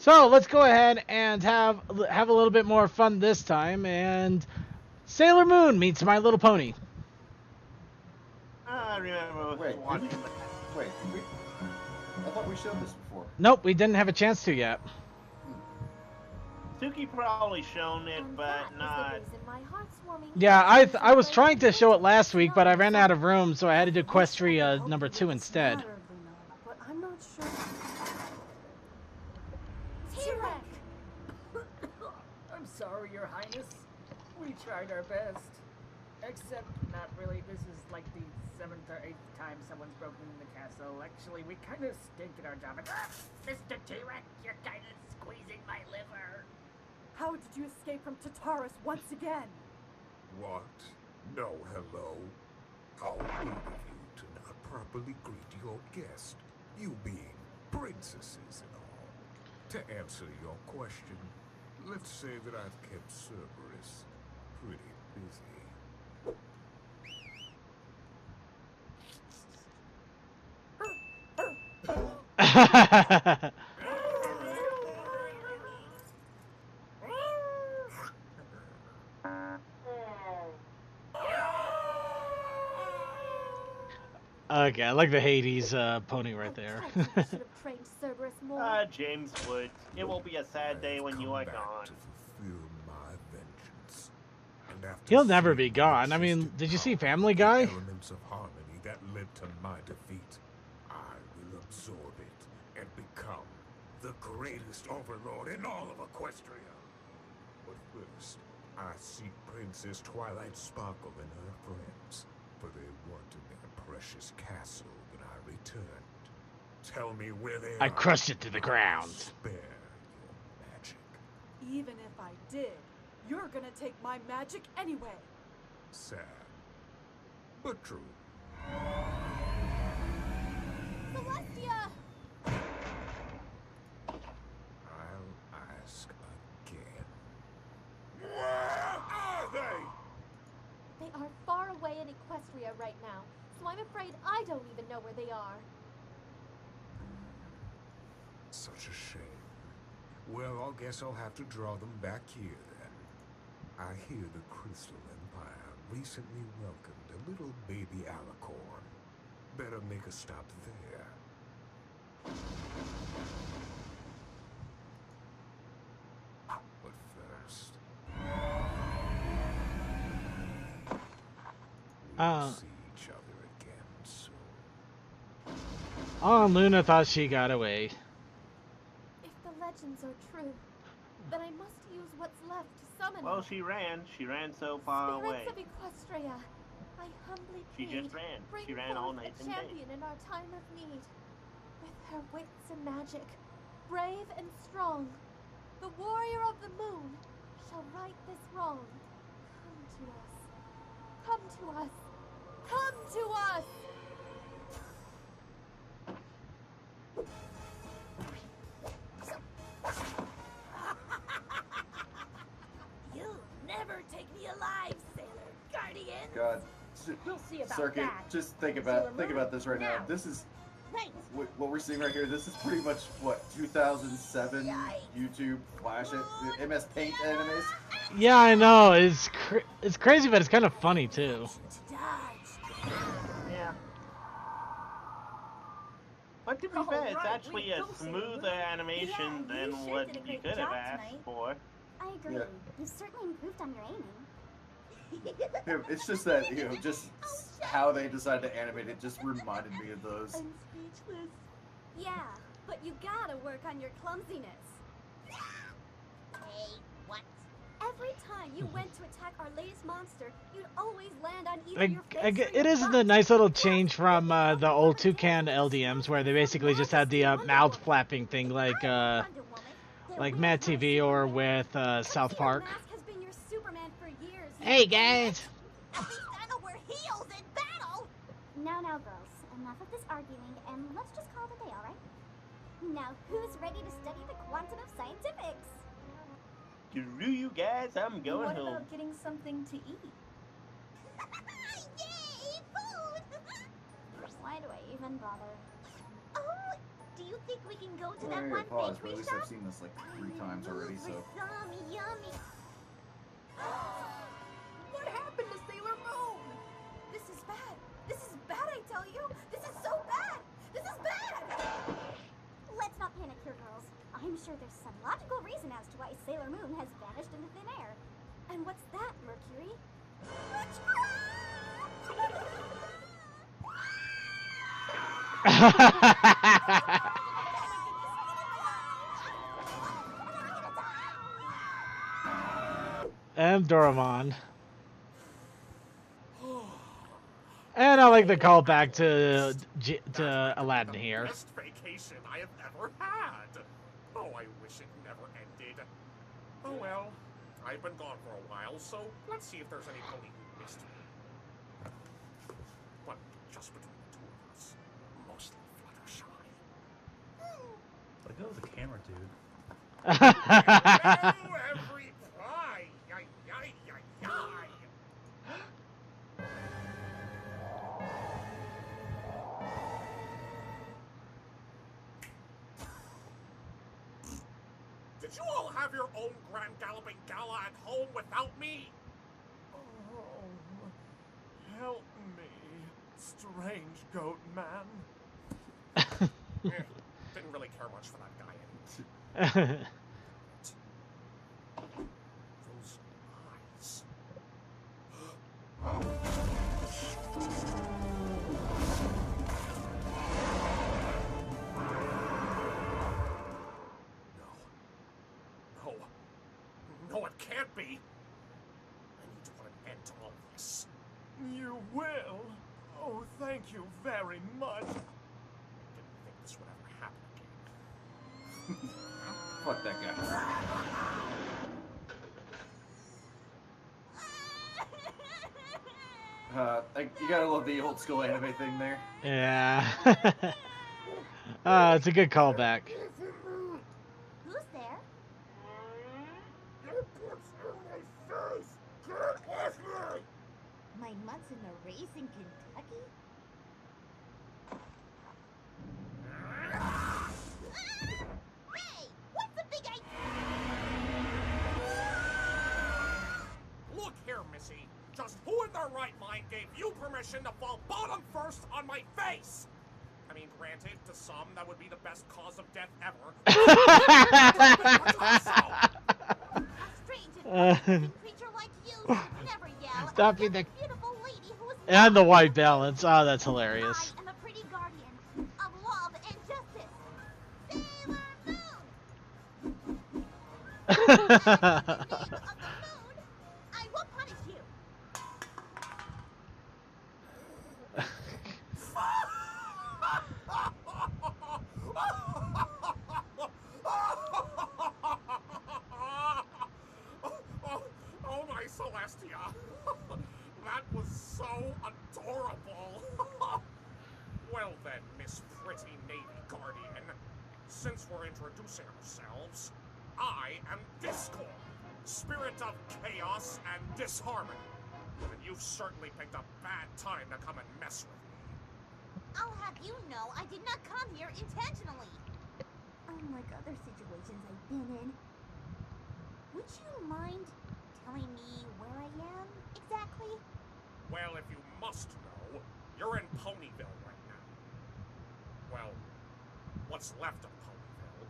So let's go ahead and have a little bit more fun this time. And Sailor Moon meets My Little Pony. I remember Wait, did we? watching that. Wait, did we? I thought we showed this before. Nope, we didn't have a chance to yet. Suki probably shown it, but not. Yeah, I was trying to show it last week, but I ran out of room, so I had to do Equestria #2 instead. But I'm not sure. I'm sorry, Your Highness. We tried our best. Except, not really. This is like the 7th or 8th time someone's broken into the castle. Actually, we kind of stink at our job. Mr. T-Rex, you're kind of squeezing my liver. How did you escape from Tartarus once again? What? No hello? How rude of you to not properly greet your guest, you being princesses and all. To answer your question, let's say that I've kept Cerberus pretty busy. Okay, I like the Hades pony right there. James would. It will be a sad day when you are Come back gone. to fulfill my vengeance. And after He'll never be seeing gone. I the mean, existing did you see power Family and Guy? Elements of harmony that led to my defeat. I will absorb it and become the greatest overlord in all of Equestria. But first, I seek Princess Twilight Sparkle and her friends, for they weren't in their precious castle when I returned. Tell me where they are. I crushed it to the I'll ground. spare your magic. Even if I did, you're gonna take my magic anyway. Sad, but true. Celestia! I'll ask again. Where are they? They are far away in Equestria right now, so I'm afraid I don't even know where they are. Such a shame. Well, I guess I'll have to draw them back here then. I hear the Crystal Empire recently welcomed a little baby alicorn. Better make a stop there. But first, we'll see each other again soon. Oh, Luna thought she got away. If the legends are true, then I must use what's left to summon Well, them. she ran. She ran so far away. Spirits of Equestria, I humbly She plead, just ran. bring She ran all forth night a and day. champion in our time of need. With her wits and magic, brave and strong, the warrior of the moon shall right this wrong. Come to us. Come to us. Come to us! You'll never take me alive, Sailor Guardian. God, We'll see about Circuit. that. Just think Sailor about this right now. Moon, This is Right. what we're seeing right here. This is pretty much what 2007 Yikes. YouTube Flash MS Paint animes. Yeah, I know. It's crazy, but it's kind of funny too. Yeah. But to be fair, it's actually a smoother animation than what you could have asked for. I agree. Yeah. You've certainly improved on your aiming. Yeah, it's just that, just how they decided to animate it just reminded me of those. I'm speechless. Yeah, but you gotta work on your clumsiness. Hey, what? Every time you went to attack our latest monster, you'd always land on either your face or It your is butt. a nice little change from the old Toucan LDMs, where they basically just had the mouth flapping thing, like Mad TV or with South Park. Mask has been your Superman for years. Hey guys! At least I know we're heels in battle. Now, girls, enough of this arguing, and let's just call it a day, alright? Now, who's ready to study the quantum of scientifics? Screw you guys, I'm going What home. about getting something to eat? Yay, food! Why do I even bother? Oh, do you think we can go to that Alright, one pause, but bakery at least shop? I've seen this like 3 times already, so. Some yummy. What happened to Sailor Moon? This is bad. This is bad, I tell you. This is so bad. This is bad. Let's not panic here, girls. I'm sure there's some logical reason as to why Sailor Moon has vanished into thin air. And what's that, Mercury? And Doraemon. And I like the callback to Aladdin here. Best vacation I have ever had. Oh, I wish it never ended. Oh well, I've been gone for a while, so let's see if there's any pony who missed me. But just between the two of us, mostly Fluttershy. Let go of the camera, dude. Hello, every pie! Yay, yay, yay, yay! Did you all have your own Grand Galloping Gala at home without me? Oh, help me, strange goat man. Didn't really care much for that guy anyway. Those eyes. No. No, it can't be. I need to put an end to all this. You will? Oh, thank you very much. Didn't think this would ever happen again. Fuck that guy. You gotta love the old school anime thing there. Yeah. It's a good callback. Who's there? My mutts in a race in Kentucky? Hey! What's the big idea? Look here, Missy. Just who in their right mind gave you permission to fall bottom first on my face? I mean, granted, to some, that would be the best cause of death ever. A strange and confusing creature like you should never yell Stop at being the... a beautiful lady who is And the white balance. Oh, that's hilarious. I am a pretty guardian of love and justice. Sailor Moon! In the name of the moon, I will punish you. Oh, my Celestia. That was so adorable. Well then, Miss Pretty Navy Guardian, since we're introducing ourselves, I am Discord, spirit of chaos and disharmony. And you've certainly picked a bad time to come and mess with me. I'll have you know I did not come here intentionally. Unlike other situations I've been in. Would you mind telling me where I am exactly? Well, if you must know, you're in Ponyville right now. Well, what's left of Ponyville.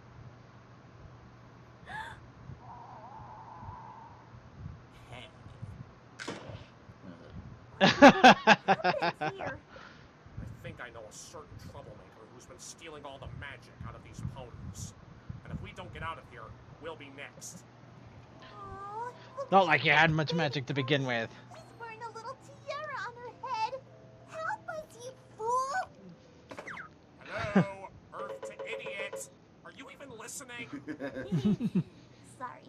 Here. I think I know a certain troublemaker who's been stealing all the magic out of these ponies. And if we don't get out of here, we'll be next. Aw, Not like you had much magic to begin with. she's wearing a little tiara on her head. Help us, you fool! Hello, Earth to idiot. Are you even listening? Sorry.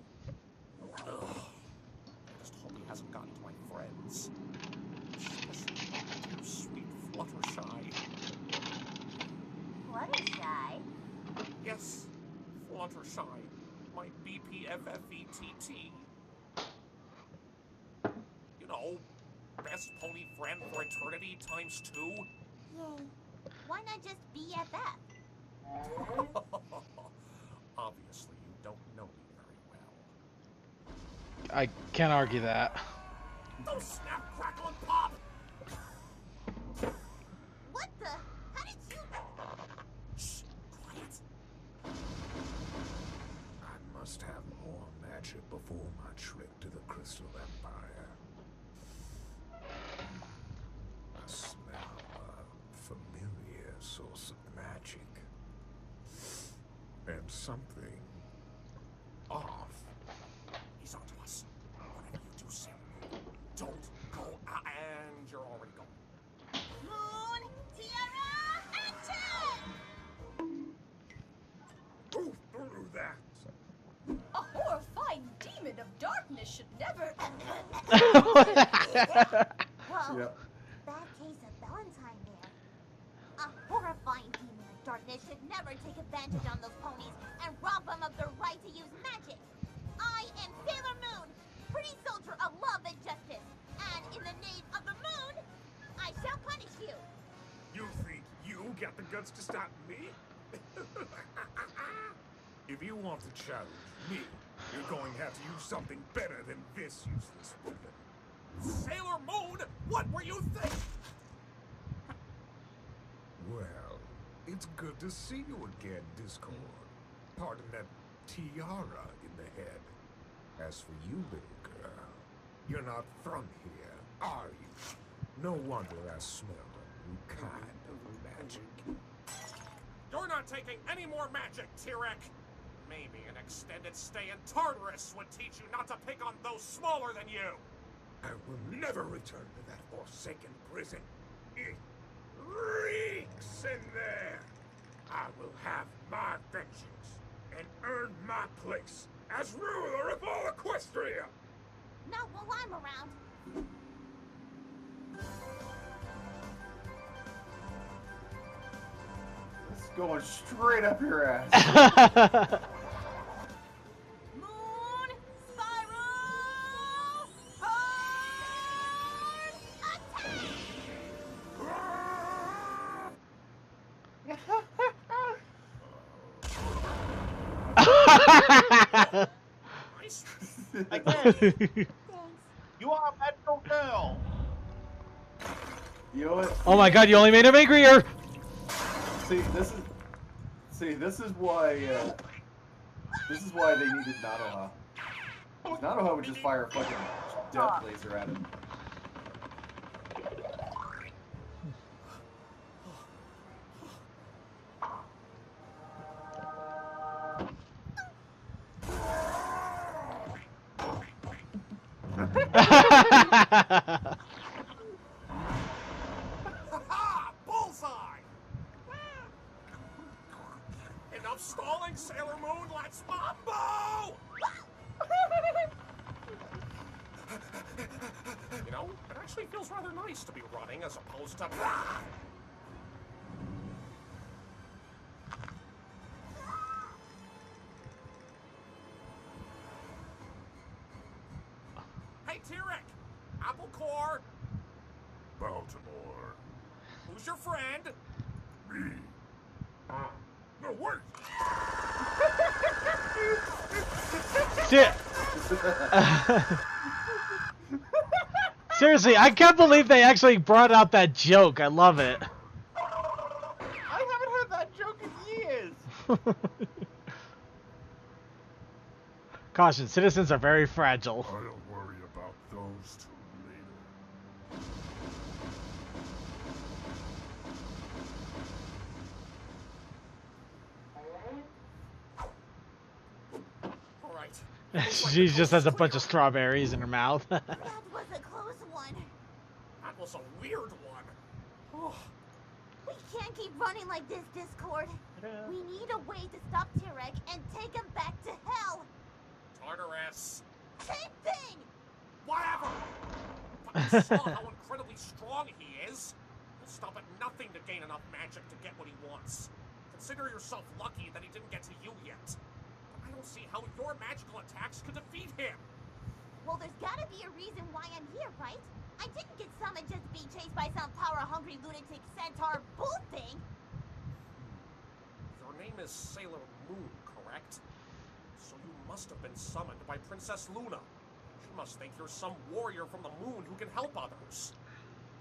Ugh. I just hope he hasn't gotten to my friends. Especially dear sweet Fluttershy. Fluttershy? Yes, Fluttershy. My BPFFETT. You know, best pony friend for eternity ×2. Yay. Why not just BFF? Obviously, you don't know me very well. I can't argue that. Don't snap, crackle, and pop! What the? How did you... Shh, quiet. I must have more magic before my trip to the Crystal Empire. I smell a familiar source of magic. And something off. He's onto us. Whatever you do, Sam, don't go out. And you're already gone. Moon, Tiara, action! Ooh, don't do that. A horrifying demon of darkness should never. Whoa, Yep. bad case of Valentine there. A horrifying demon of darkness should never take advantage on those ponies and rob them of their right to use magic. I am Sailor Moon, pretty soldier of love and justice, and in the name of the moon, I shall punish you. You think you got the guts to stop me? If you want to challenge me, you're going to have to use something better than this useless weapon. Sailor Moon, what were you thinking? Well, it's good to see you again, Discord. Pardon that tiara in the head. As for you, little girl, you're not from here, are you? No wonder I smell a new kind of magic. You're not taking any more magic, Tirek. Maybe an extended stay in Tartarus would teach you not to pick on those smaller than you. I will never return to that forsaken prison. It reeks in there. I will have my vengeance and earn my place as ruler of all Equestria. Not while I'm around. It's going straight up your ass. Moon, spiral, hard, Nice. Again, Thanks. you are a magical girl. You know what? Oh my god, you only made him angrier! This is why they needed Nanoha. 'Cause Nanoha would just fire a fucking death laser at him. Ha-ha! Bullseye! Enough stalling, Sailor Moon. Let's mambo! You know, it actually feels rather nice to be running as opposed to... Hey, Tirek! Apple Core! Baltimore. Who's your friend? Me. No, wait! Seriously, I can't believe they actually brought out that joke. I love it. I haven't heard that joke in years. Caution, citizens are very fragile. I'll worry about those two later. All right. She just has a bunch of strawberries in her mouth. That was a close one. That was a weird one. Oh, We can't keep running like this, Discord. We need a way to stop Tirek and take him back to hell. Tartarus. Same thing! Whatever! But you saw how incredibly strong he is. He'll stop at nothing to gain enough magic to get what he wants. Consider yourself lucky that he didn't get to you yet. But I don't see how your magical attacks could defeat him. Well, there's gotta be a reason why I'm here, right? I didn't get summoned just to be chased by some power-hungry lunatic centaur bull thing. Your name name is Sailor Moon, correct? So you must have been summoned by Princess Luna. She must think you're some warrior from the moon who can help others.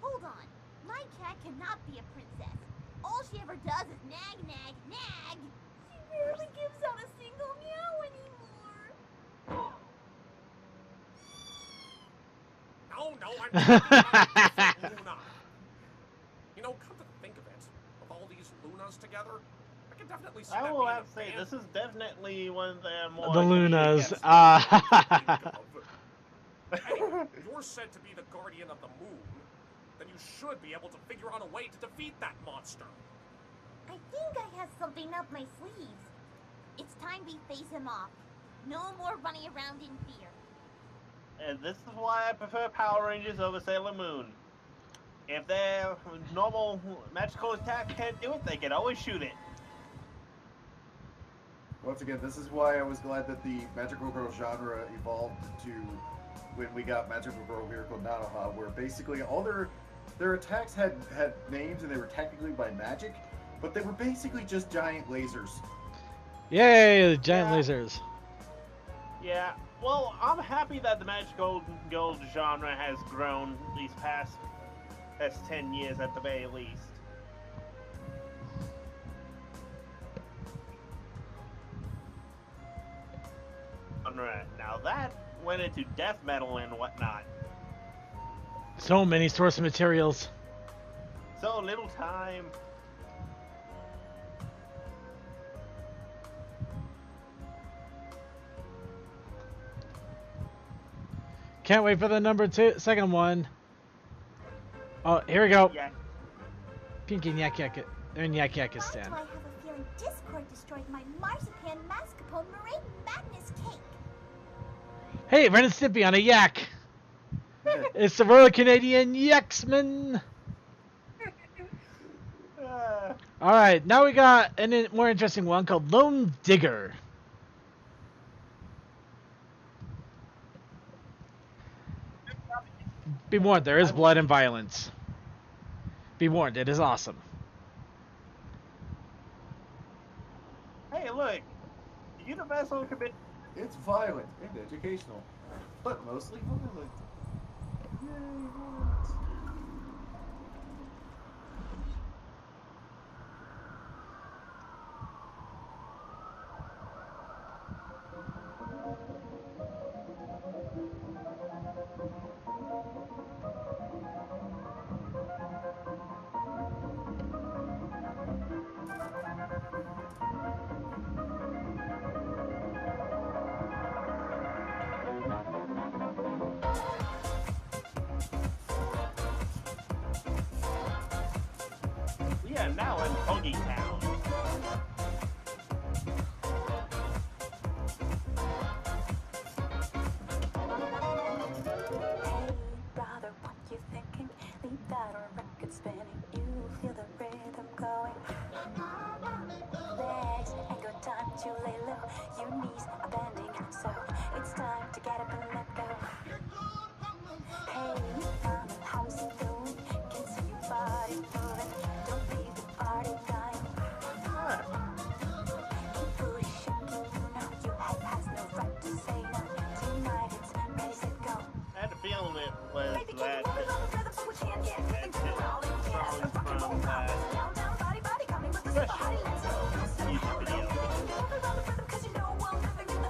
Hold on. My cat cannot be a princess. All she ever does is nag, nag, nag. She barely gives out a single meow anymore. No, I'm talking about different Luna. You know, come to think of it, with all these Lunas together, I can definitely see I that will being have a to say, band. this is definitely one of the more... The Lunas. Anyway, you're said to be the guardian of the moon. Then you should be able to figure out a way to defeat that monster. I think I have something up my sleeves. It's time we face him off. No more running around in fear. And this is why I prefer Power Rangers over Sailor Moon. If their normal magical attack can't do it, they can always shoot it. Once again, this is why I was glad that the Magical Girl genre evolved to when we got Magical Girl Miracle Nanoha, where basically all their attacks had names and they were technically by magic, but they were basically just giant lasers. Yay, the giant lasers. Yeah, well, I'm happy that the Magical Girl genre has grown these past 10 years at the very least. Now that went into death metal and whatnot. So many source materials. So little time. Can't wait for the second one. Oh, here we go. Yeah. Pink and Yak Yak. They're in Yak Yakistan. Why do I have a feeling Discord destroyed my marzipan mascarpone meringue madness cake? Hey, Ren and Stimpy on a yak. It's the Royal Canadian Yaksman. All right, now we got a more interesting one called Lone Digger. Be warned, there is blood and violence. Be warned, it is awesome. Hey, look. Universal commit. It's violent and educational, but mostly violent. Yay, violence. We are now in Bogey Town. Hey, brother, what you thinking? Leave that record spinning. You feel the rhythm going. Legs ain't got time to lay low. Your knees are bending, so it's time to get up and let go. Hey, mama, how's it going? Can see your body moving. Don't leave the party dying. Keep pushing, you know your head has no right to say no. Tonight it's ready, set, go. I had a feeling it was Baby, that. can you roll it on the rhythm so we can't get anything to roll it? Yes, Songs I'm fucking from roll that down, down, body, body, coming with the super hottie, let's go. music video. Roll it on the rhythm 'cause you know we're living in the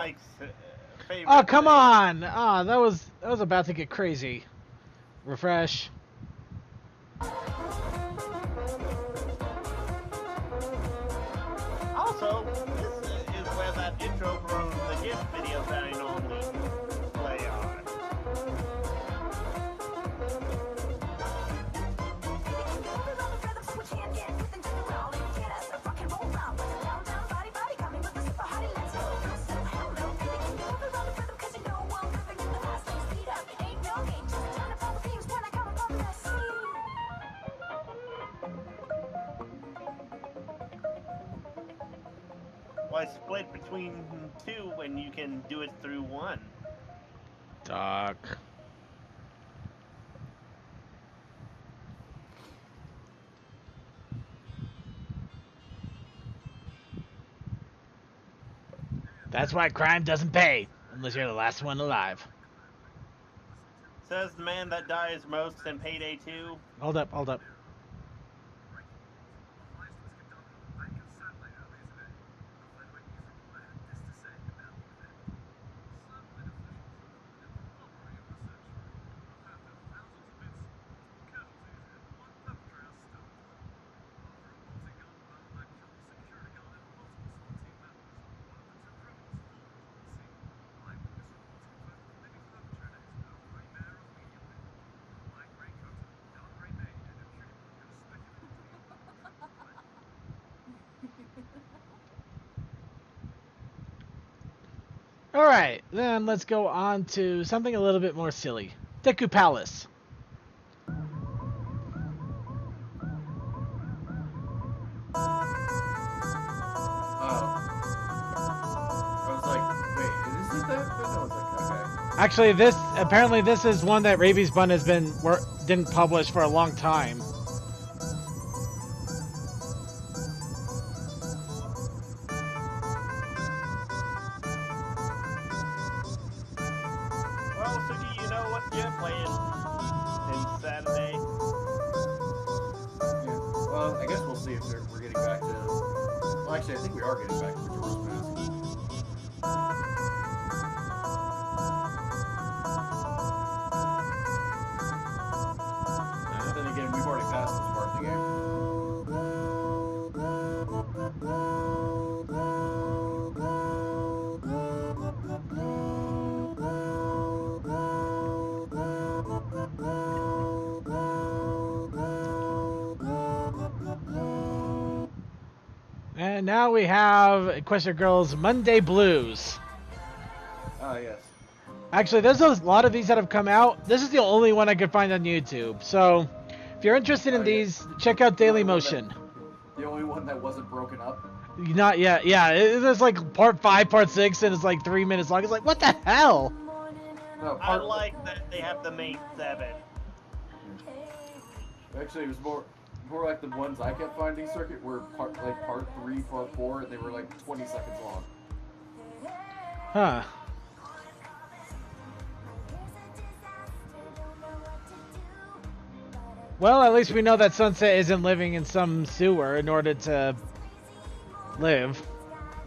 Mike's favorite. Oh, come thing. on! Ah, that was about to get crazy. Refresh. Also, this is where that intro from the gift videos that I normally play on. Why split between two when you can do it through one? Doc. That's why crime doesn't pay, unless you're the last one alive. Says the man that dies most in Payday 2. Hold up, hold up. Alright, then let's go on to something a little bit more silly. Deku Palace. I was like, wait, is it that? But no, it's like, okay. Actually, apparently this is one that Rabies Bun has been didn't publish for a long time. Well, Suki, you know what you're playing in Saturday. Yeah. Well, I guess we'll see if we're getting back to. Well, actually, I think we are getting back to Majora's Mask. But then again, we've already passed this part of the game. And now we have Equestria Girls Monday Blues. Ah, yes. Actually, there's a lot of these that have come out. This is the only one I could find on YouTube. So, if you're interested in these, check out Daily Motion. The only one that wasn't broken up. Not yet. Yeah, there's like part 5, part 6, and it's like 3 minutes long. It's like, what the hell? No, I like that they have the main 7. Actually, it was more like the ones I kept finding, Circuit, were part 3, part 4, and they were like 20 seconds long. Huh. Well, at least we know that Sunset isn't living in some sewer in order to live.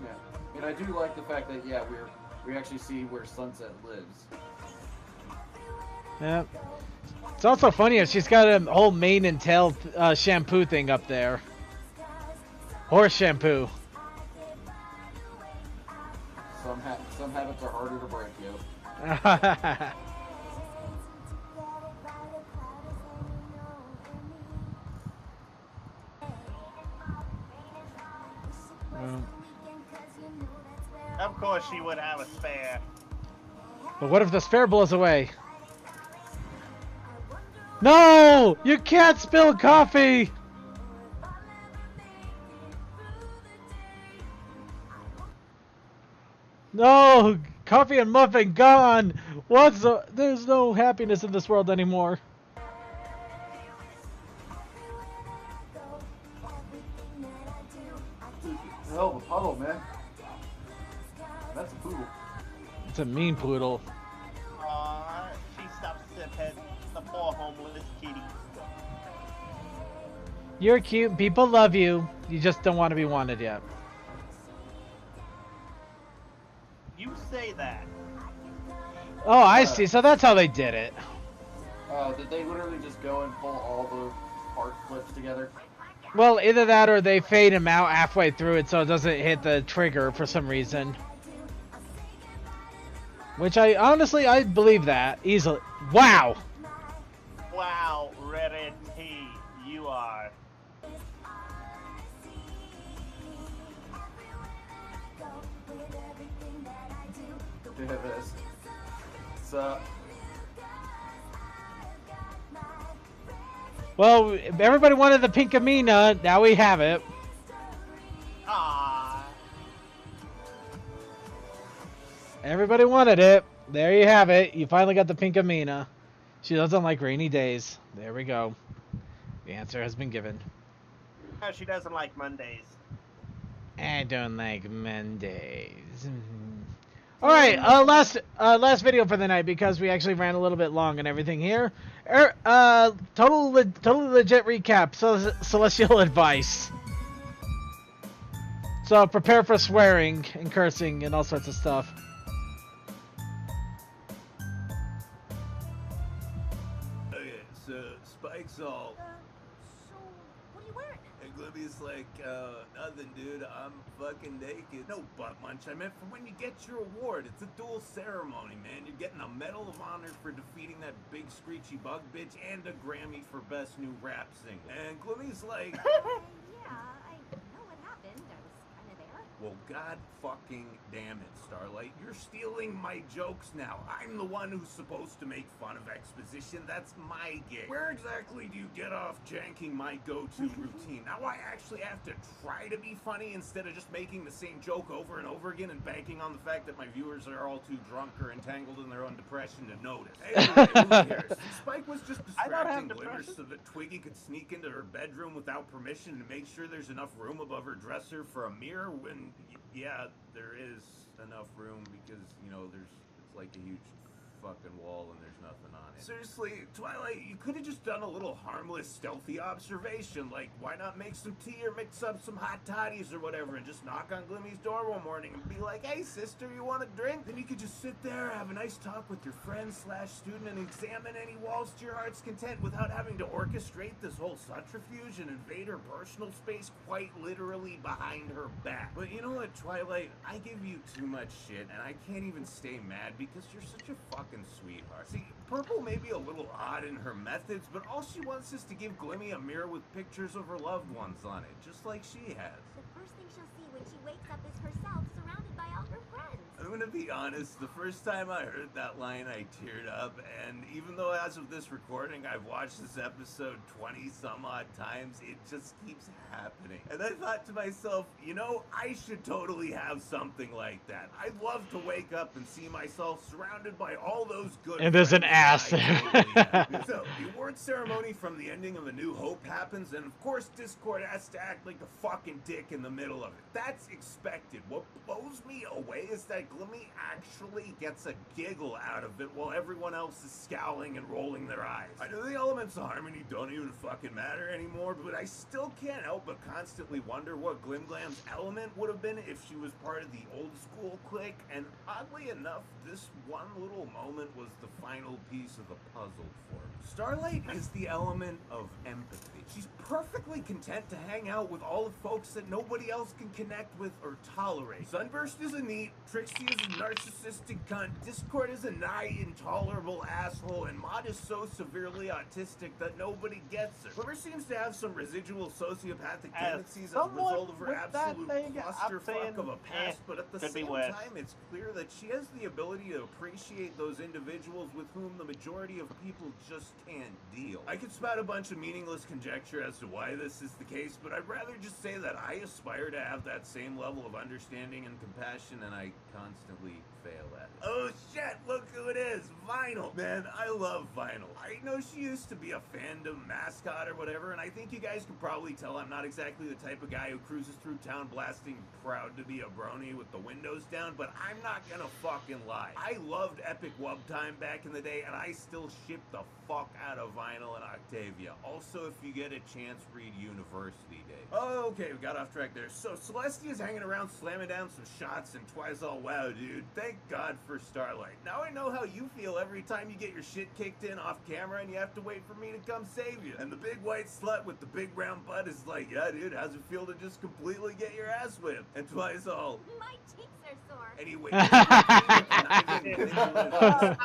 Yeah, and I do like the fact that we actually see where Sunset lives. Yep. It's also funny if she's got a whole mane and tail shampoo thing up there. Horse shampoo. Some habits are harder to break, yo. Of course she would have a spare. But what if the spare blows away? No! You can't spill coffee! No! Coffee and muffin gone! There's no happiness in this world anymore. Hell of a puddle, man. That's a poodle. It's a mean poodle. Aww, she stopped Siphead, the poor homeless kitty. You're cute. People love you. You just don't want to be wanted yet. You say that. Oh, I see. So that's how they did it. Did they literally just go and pull all the part clips together? Well, either that or they fade him out halfway through it so it doesn't hit the trigger for some reason. Which I believe that easily. Wow! Wow, Rarity, you are. Look at this. So, Well, everybody wanted the pink Amina. Now we have it. Ah. Everybody wanted it. There you have it. You finally got the pink Amina. She doesn't like rainy days. There we go. The answer has been given. No, she doesn't like Mondays. I don't like Mondays. All right, last video for the night because we actually ran a little bit long and everything here. Totally legit recap. So celestial advice. So prepare for swearing and cursing and all sorts of stuff. Okay, so Spike's all, So, what are you wearing? and Glibby's like, nothing, dude. I'm fucking naked. No butt munch. I meant for when you get your award. It's a dual ceremony, man. You're getting a Medal of Honor for defeating that big screechy bug bitch and a Grammy for best new rap single. And Glibby's like, Yeah, I know what happened. I was kind of there. well, god fucking damn it, Starlight. You're stealing my jokes now. I'm the one who's supposed to make fun of exposition. That's my gig. Where exactly do you get off janking my go-to routine? Now I actually have to try to be funny instead of just making the same joke over and over again and banking on the fact that my viewers are all too drunk or entangled in their own depression to notice. Anyway, who cares? Spike was just I don't have distracting Glimmer depression. so that Twiggy could sneak into her bedroom without permission and make sure there's enough room above her dresser for a mirror when, yeah, there is enough room because, you know, it's like a huge fucking wall and there's nothing on it. Seriously, Twilight, you could have just done a little harmless, stealthy observation, like why not make some tea or mix up some hot toddies or whatever and just knock on Glimmy's door one morning and be like, hey sister, you want a drink? Then you could just sit there, have a nice talk with your friend/student and examine any walls to your heart's content without having to orchestrate this whole subterfuge and invade her personal space quite literally behind her back. But you know what, Twilight, I give you too much shit and I can't even stay mad because you're such a fucking sweetheart. See, Purple may be a little odd in her methods, but all she wants is to give Glimmy a mirror with pictures of her loved ones on it, just like she has. The first thing she'll see when she wakes up is herself surrounded by all her friends. I'm gonna be honest, the first time I heard that line, I teared up, and even though as of this recording, I've watched this episode 20 some odd times, it just keeps happening. And I thought to myself, you know, I should totally have something like that. I'd love to wake up and see myself surrounded by all those good And there's an friends ass that I there. totally have. So, the award ceremony from the ending of A New Hope happens, and of course Discord has to act like a fucking dick in the middle of it. That's expected. What blows me away is that Glimmy actually gets a giggle out of it while everyone else is scowling and rolling their eyes. I know the elements of harmony don't even fucking matter anymore, but I still can't help but constantly wonder what Glimglam's element would have been if she was part of the old school clique, and oddly enough, this one little moment was the final piece of the puzzle for me. Starlight is the element of empathy. She's perfectly content to hang out with all the folks that nobody else can connect with or tolerate. Sunburst is a neat, Trixie is a narcissistic cunt, Discord is a nigh intolerable asshole, and Maud is so severely autistic that nobody gets her. Glimmer seems to have some residual sociopathic tendencies as a result of her absolute clusterfuck of a past, but at the same time, it's clear that she has the ability to appreciate those individuals with whom the majority of people just can't deal. I could spout a bunch of meaningless conjecture as to why this is the case, but I'd rather just say that I aspire to have that same level of understanding and compassion, and I constantly fail at it. Oh shit, look who it is, Vinyl. Man, I love Vinyl. I know she used to be a fandom mascot or whatever, and I think you guys can probably tell I'm not exactly the type of guy who cruises through town blasting proud to be a brony with the windows down, but I'm not gonna fucking lie. I loved Epic Wub Time back in the day, and I still ship the fuck out of Vinyl and Octavia. Also, if you get a chance, read University Day. Oh, okay, we got off track there. So, Celestia's hanging around slamming down some shots, and Twi's all, wow, dude, thank God for Starlight. Now I know how you feel every time you get your shit kicked in off camera and you have to wait for me to come save you. And the big white slut with the big round butt is like, yeah, dude, how's it feel to just completely get your ass whipped? And twice all. My cheeks are sore. Anyway,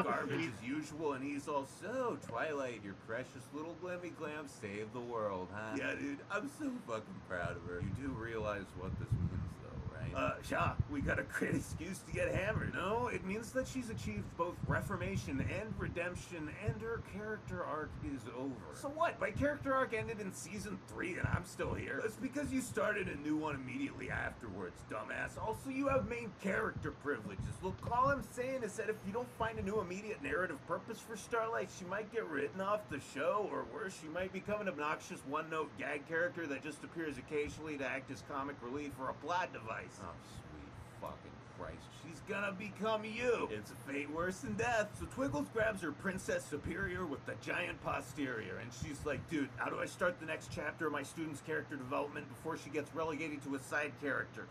garbage as usual, and he's all, so, Twilight, your precious little glimmy glam saved the world, huh? Yeah, dude, I'm so fucking proud of her. You do realize what this means, though, right? Yeah, we got a great excuse to get hammered. No, it means that she's achieved both reformation and redemption, and her character arc is over. So what? My character arc ended in season 3, and I'm still here. That's because you started a new one immediately afterwards, dumbass. Also, you have main character privileges. Look, all I'm saying is that if you don't find a new immediate narrative purpose for Starlight, she might get written off the show, or worse, she might become an obnoxious one-note gag character that just appears occasionally to act as comic relief or a plot device. Oh, sweet fucking Christ. She's gonna become you. It's a fate worse than death. So Twiggles grabs her princess superior with the giant posterior, and she's like, dude, how do I start the next chapter of my student's character development before she gets relegated to a side character?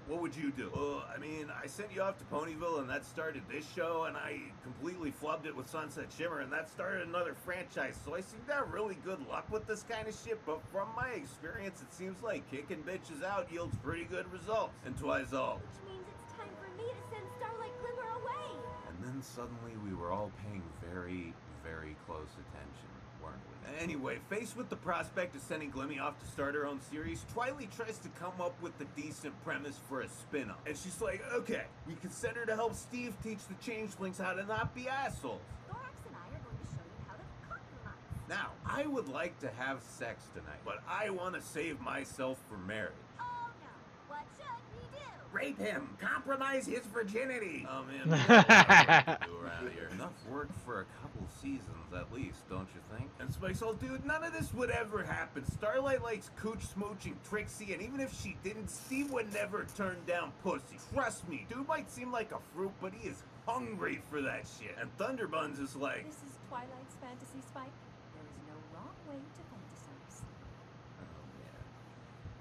What would you do? I mean, I sent you off to Ponyville, and that started this show, and I completely flubbed it with Sunset Shimmer, and that started another franchise, so I seem to have really good luck with this kind of shit, but from my experience, it seems like kicking bitches out yields pretty good results. And twice all. Which means it's time for me to send Starlight Glimmer away. And then suddenly we were all paying very, very close attention, weren't we? Anyway, faced with the prospect of sending Glimmy off to start her own series, Twilight tries to come up with the decent premise for a spin-off. And she's like, okay, we can send her to help Steve teach the changelings how to not be assholes. Thorax and I are going to show you how to compromise. Now, I would like to have sex tonight, but I want to save myself for marriage. Oh no, what should we do? Rape him! Compromise his virginity! Oh man, we got a lot of work to do around here. Enough work for a couple seasons at least, don't you think? And Spike's all, dude, none of this would ever happen. Starlight likes cooch smooching Trixie, and even if she didn't, Steve would never turn down pussy. Trust me, dude might seem like a fruit, but he is hungry for that shit. And Thunderbuns is like, This is Twilight's fantasy, Spike. There is no wrong way to fantasize.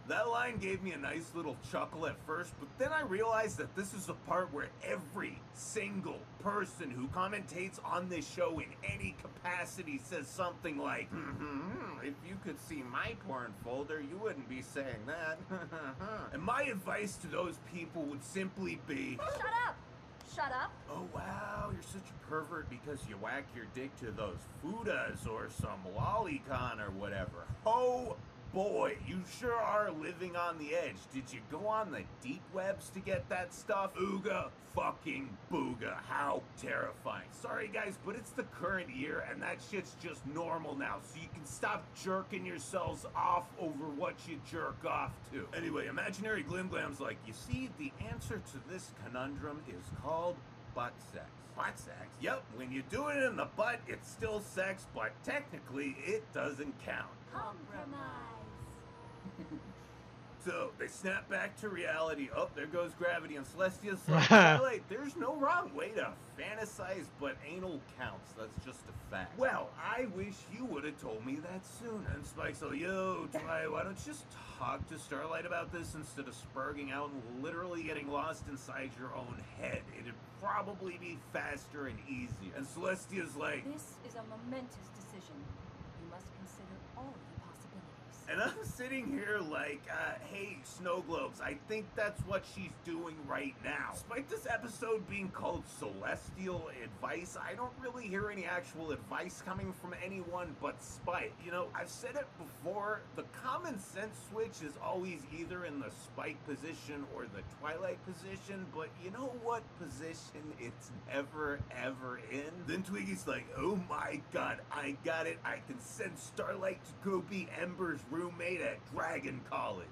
that line gave me a nice little chuckle at first, but then I realized that this is the part where every single person who commentates on this show in any capacity says something like, if you could see my porn folder, you wouldn't be saying that. And my advice to those people would simply be, Shut up! Shut up! oh wow, you're such a pervert because you whack your dick to those Fudas or some lolicon or whatever. Oh boy, you sure are living on the edge. Did you go on the deep webs to get that stuff? Ooga fucking booga. How terrifying. Sorry guys, but it's the current year and that shit's just normal now, so you can stop jerking yourselves off over what you jerk off to. Anyway, imaginary Glimglam's like, you see, the answer to this conundrum is called butt sex. Butt sex? Yep, when you do it in the butt, it's still sex, but technically it doesn't count. Compromise. So they snap back to reality. Oh, there goes gravity, and Celestia's like, Twilight, there's no wrong way to fantasize, but anal counts. That's just a fact. Well, I wish you would have told me that sooner. And Spike's like, yo, Twilight, why don't you just talk to Starlight about this instead of spurging out and literally getting lost inside your own head? It'd probably be faster and easier. And Celestia's like, This is a momentous decision. You must consider all the possibilities. and I'm sitting here like, hey, Snow Globes, I think that's what she's doing right now. Despite this episode being called Celestial Advice, I don't really hear any actual advice coming from anyone but Spike. You know, I've said it before, the common sense switch is always either in the Spike position or the Twilight position, but you know what position it's never ever in? Then Twiggy's like, oh my god, I got it. I can send Starlight to go be Ember's roommate at Dragon College.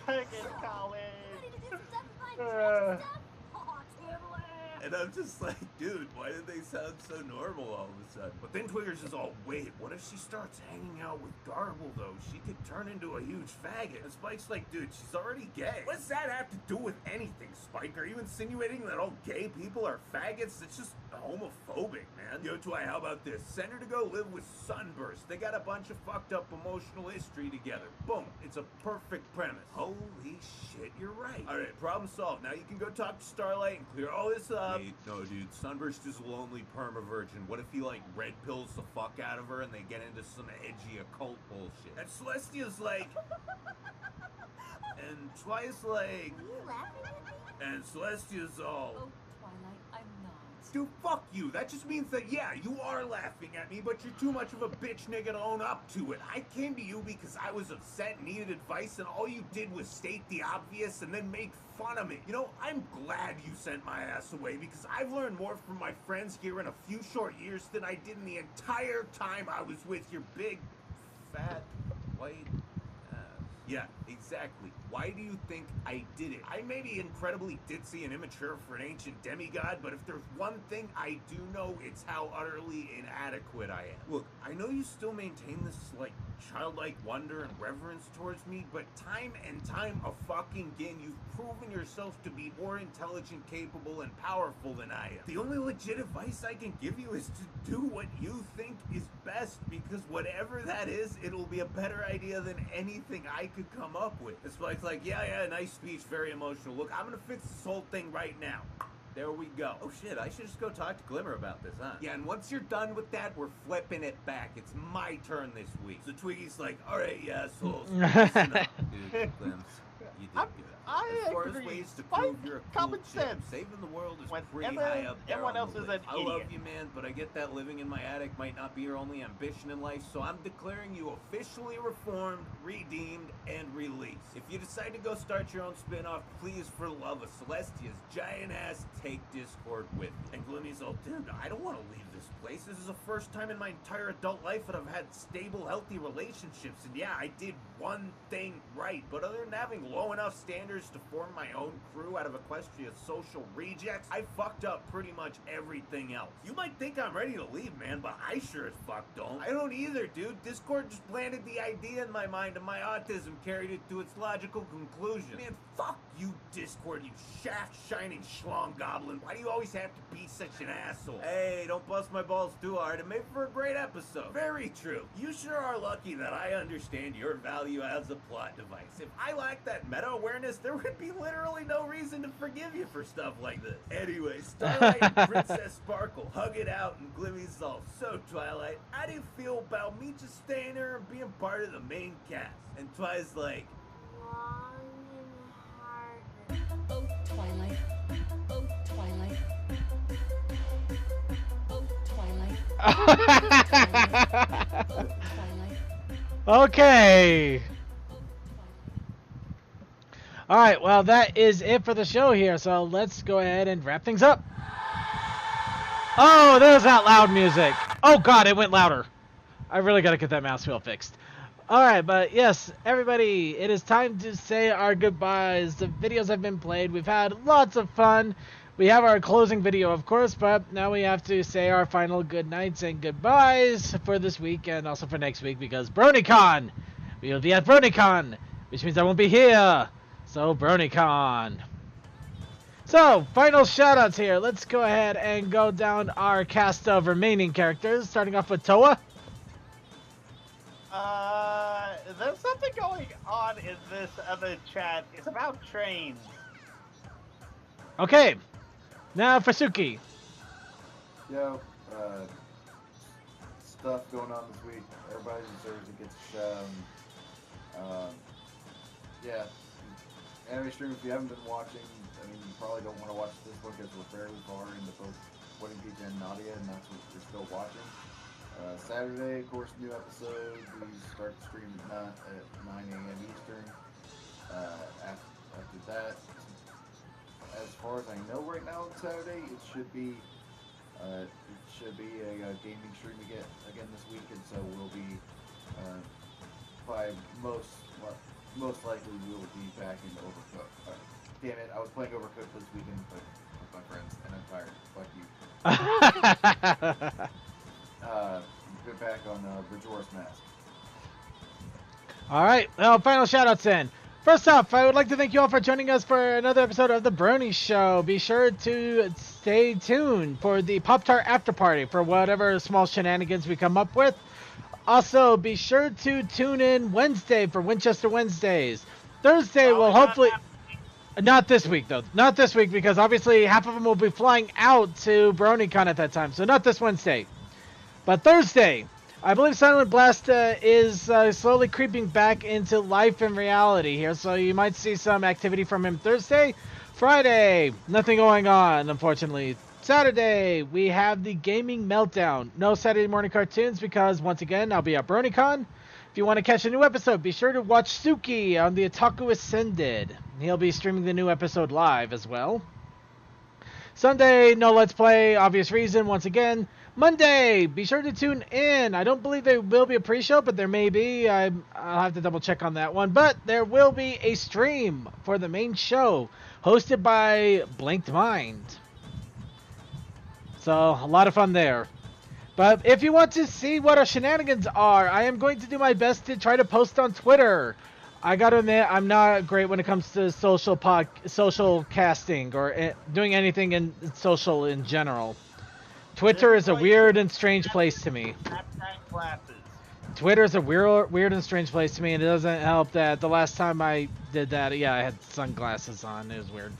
Dragon College. Ready to do some stuff and find treasure stuff? Aw, totally. And I'm just like, dude, why did they sound so normal all of a sudden? But then Twiggers is all, wait, what if she starts hanging out with Garble, though? She could turn into a huge faggot. And Spike's like, dude, she's already gay. What does that have to do with anything, Spike? Are you insinuating that all gay people are faggots? It's just homophobic, man. Yo, Twy, how about this? Send her to go live with Sunburst. They got a bunch of fucked up emotional history together. Boom. It's a perfect premise. Holy shit, you're right. All right, problem solved. Now you can go talk to Starlight and clear all this up. Wait, no, dude. Sunburst is a lonely perma-virgin. What if he, like, red pills the fuck out of her and they get into some edgy occult bullshit? And Celestia's like... and Twy's like... Are you laughing at me? And Celestia's all... Oh, Twilight, I'm not. Dude, fuck you. That just means that, yeah, you are laughing at me, but you're too much of a bitch nigga to own up to it. I came to you because I was upset and needed advice, and all you did was state the obvious and then make fun of me. You know, I'm glad you sent my ass away because I've learned more from my friends here in a few short years than I did in the entire time I was with your big, fat, white ass. Yeah, exactly. Why do you think I did it? I may be incredibly ditzy and immature for an ancient demigod, but if there's one thing I do know, it's how utterly inadequate I am. Look, I know you still maintain this, like, childlike wonder and reverence towards me, but time and time again, you've proven yourself to be more intelligent, capable, and powerful than I am. The only legit advice I can give you is to do what you think is best, because whatever that is, it'll be a better idea than anything I could come up with. It's like, yeah, nice speech, very emotional. Look, I'm gonna fix this whole thing right now. There we go. Oh shit, I should just go talk to Glimmer about this, huh? Yeah, and once you're done with that, we're flipping it back. It's my turn this week. So Twiggy's like, alright, you assholes. Listen up, dude, Glims. You did good. As far as agree. ways to prove you're a cool Common chick, sense. saving the world is When pretty high up there everyone on else the is list. an I love idiot. you, man, but I get that living in my attic might not be your only ambition in life, so I'm declaring you officially reformed, redeemed, and released. If you decide to go start your own spin-off, please, for the love of Celestia's giant ass, take Discord with me. And Glimmy's all, dude, I don't want to leave this place. This is the first time in my entire adult life that I've had stable, healthy relationships, and yeah, I did one thing right, but other than having low enough standards to form my own crew out of Equestria's social rejects, I fucked up pretty much everything else. You might think I'm ready to leave, man, but I sure as fuck don't. I don't either, dude. Discord just planted the idea in my mind, and my autism carried it to its logical conclusion. Man, fuck you, Discord, you shaft-shining schlong goblin. Why do you always have to be such an asshole? Hey, don't bust my balls too hard. It made for a great episode. Very true. You sure are lucky that I understand your value as a plot device. If I lacked that meta-awareness, there would be literally no reason to forgive you for stuff like this. Anyway, Starlight and Princess Sparkle hug it out and Glimmy's all, so Twilight, how do you feel about me just staying there and being part of the main cast? And Twi's like, Long and hard. Oh, Twilight. Oh, Twilight. Oh, Twilight. Oh, Twilight. Okay. Alright, well, that is it for the show here, so let's go ahead and wrap things up. Oh, there's that loud music. Oh, God, it went louder. I really got to get that mouse wheel fixed. Alright, but yes, everybody, it is time to say our goodbyes. The videos have been played. We've had lots of fun. We have our closing video, of course, but now we have to say our final good nights and goodbyes for this week and also for next week because BronyCon! We will be at BronyCon, which means I won't be here. So, BronyCon. So, final shoutouts here. Let's go ahead and go down our cast of remaining characters, starting off with Toa. There's something going on in this other chat. It's about trains. Okay. Now for Suki. Yo, stuff going on this week. Everybody deserves to get a shout. Yeah. Anime stream, if you haven't been watching, I mean, you probably don't want to watch this one because we're fairly far into both Wedding Pizza and Nadia, and that's what you're still watching. Saturday, of course, new episode. We start the stream at 9 a.m. Eastern. After that, as far as I know right now on Saturday, it should be a gaming stream again this week, and so we'll be most likely we will be back in Overcooked. Damn it, I was playing Overcooked this weekend with my friends, and I'm tired. Fuck you. Get back on Majora's Mask. Alright, well, final shoutouts then. First off, I would like to thank you all for joining us for another episode of The Brony Show. Be sure to stay tuned for the Pop-Tart After Party for whatever small shenanigans we come up with. Also, be sure to tune in Wednesday for Winchester Wednesdays. Thursday will hopefully... Not this week, though. Not this week, because obviously half of them will be flying out to BronyCon at that time. So not this Wednesday. But Thursday, I believe Silent Blast is slowly creeping back into life and reality here. So you might see some activity from him Thursday. Friday, nothing going on, unfortunately. Saturday, we have the Gaming Meltdown. No Saturday morning cartoons because, once again, I'll be at BronyCon. If you want to catch a new episode, be sure to watch Suki on the Otaku Ascended. He'll be streaming the new episode live as well. Sunday, no Let's Play, obvious reason, once again. Monday, be sure to tune in. I don't believe there will be a pre-show, but there may be. I'll have to double check on that one. But there will be a stream for the main show, hosted by Blanked Mind. So, a lot of fun there. But if you want to see what our shenanigans are, I am going to do my best to try to post on Twitter. I gotta admit, I'm not great when it comes to social casting or doing anything in social in general. Twitter is a weird and strange place to me. Twitter is a weird and strange place to me, and it doesn't help that the last time I did that, yeah, I had sunglasses on. It was weird.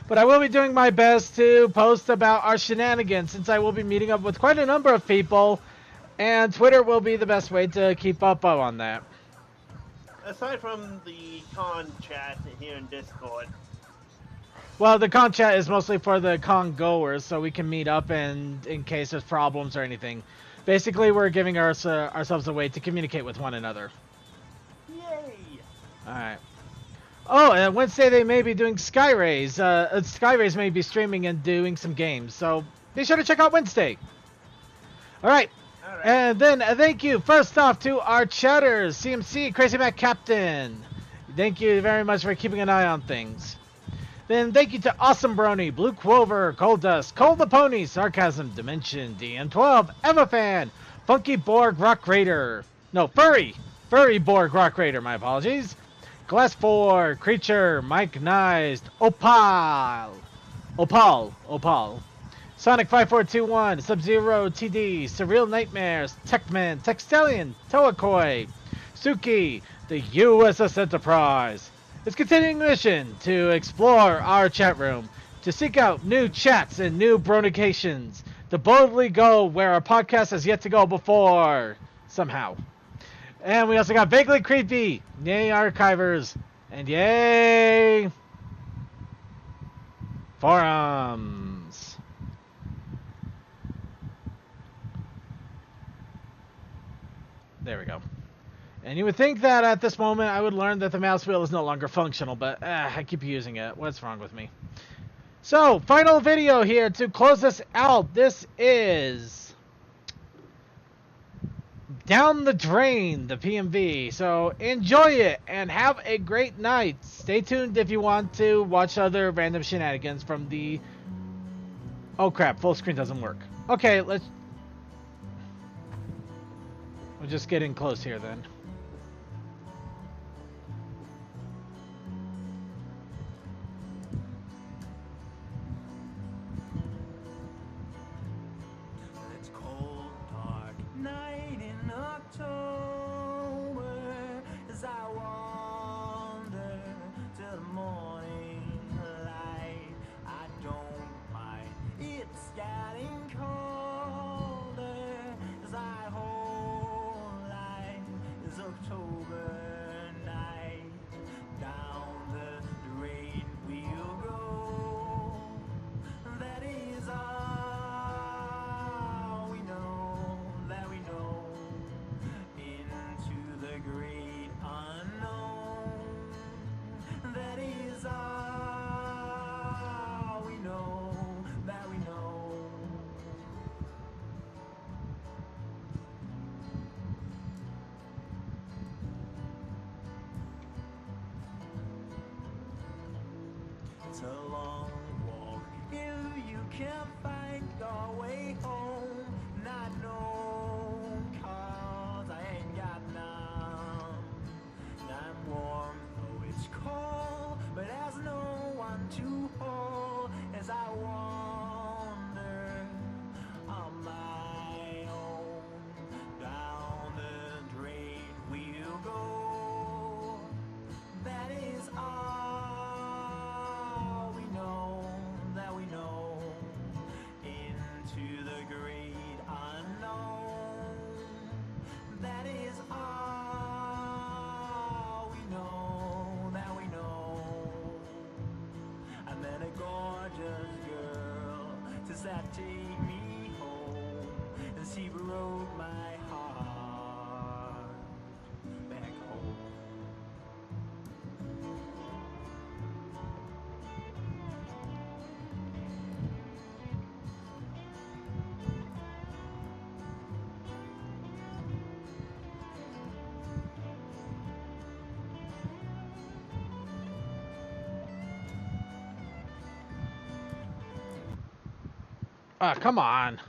But I will be doing my best to post about our shenanigans, since I will be meeting up with quite a number of people, and Twitter will be the best way to keep up on that. Aside from the con chat here in Discord. Well, the con chat is mostly for the con goers, so we can meet up and in case there's problems or anything. Basically, we're giving ourselves a way to communicate with one another. Yay! Alright. Oh, and Wednesday they may be doing Skyrays. Skyrays may be streaming and doing some games, so be sure to check out Wednesday. Alright. And then thank you first off to our chatters, CMC, Crazy Mac Captain. Thank you very much for keeping an eye on things. Then thank you to Awesome Brony, Blue Quover, Cold Dust, Cold the Pony, Sarcasm, Dimension, DM12, Emma Fan, Funky Borg Rock Raider. No, Furry Borg Rock Raider, my apologies. Glass 4, Creature, Mike Nized, Opal. Sonic 5421, Sub-Zero TD, Surreal Nightmares, Techman, Textelian, Toakoi, Suki, the USS Enterprise. Its continuing mission to explore our chat room, to seek out new chats and new bronications, to boldly go where our podcast has yet to go before, somehow. And we also got Vaguely Creepy, yay Archivers, and yay Forums. There we go. And you would think that at this moment I would learn that the mouse wheel is no longer functional, but I keep using it. What's wrong with me? So, final video here to close us out. This is Down the Drain, the PMV. So, enjoy it and have a great night. Stay tuned if you want to watch other random shenanigans from the... Oh crap, full screen doesn't work. Okay, we're just getting close here then. It's cold, dark night in October as I wander to the morning light. I don't mind, it's getting colder as I hold light is October night. Down the drain we'll go. That is all we know, that we know. Into the great unknown. That is all we know, that we know. It's a long walk if you can't find your way home. Not known, cause I ain't got none. I'm warm that take me home. And she broke my heart back home. Ah, come on.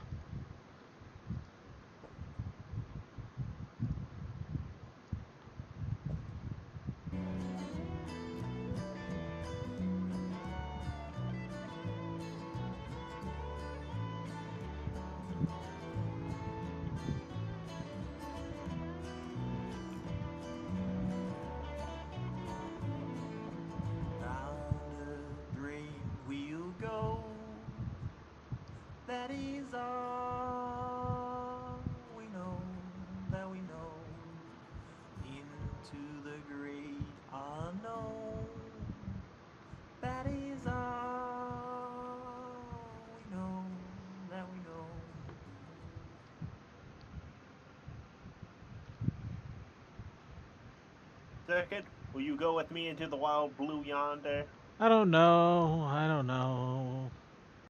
On a dream we'll go. That is all we know, that we know. Into the great unknown. That is all we know, that we know. Circuit, will you go with me into the wild blue yonder? I don't know. I don't know.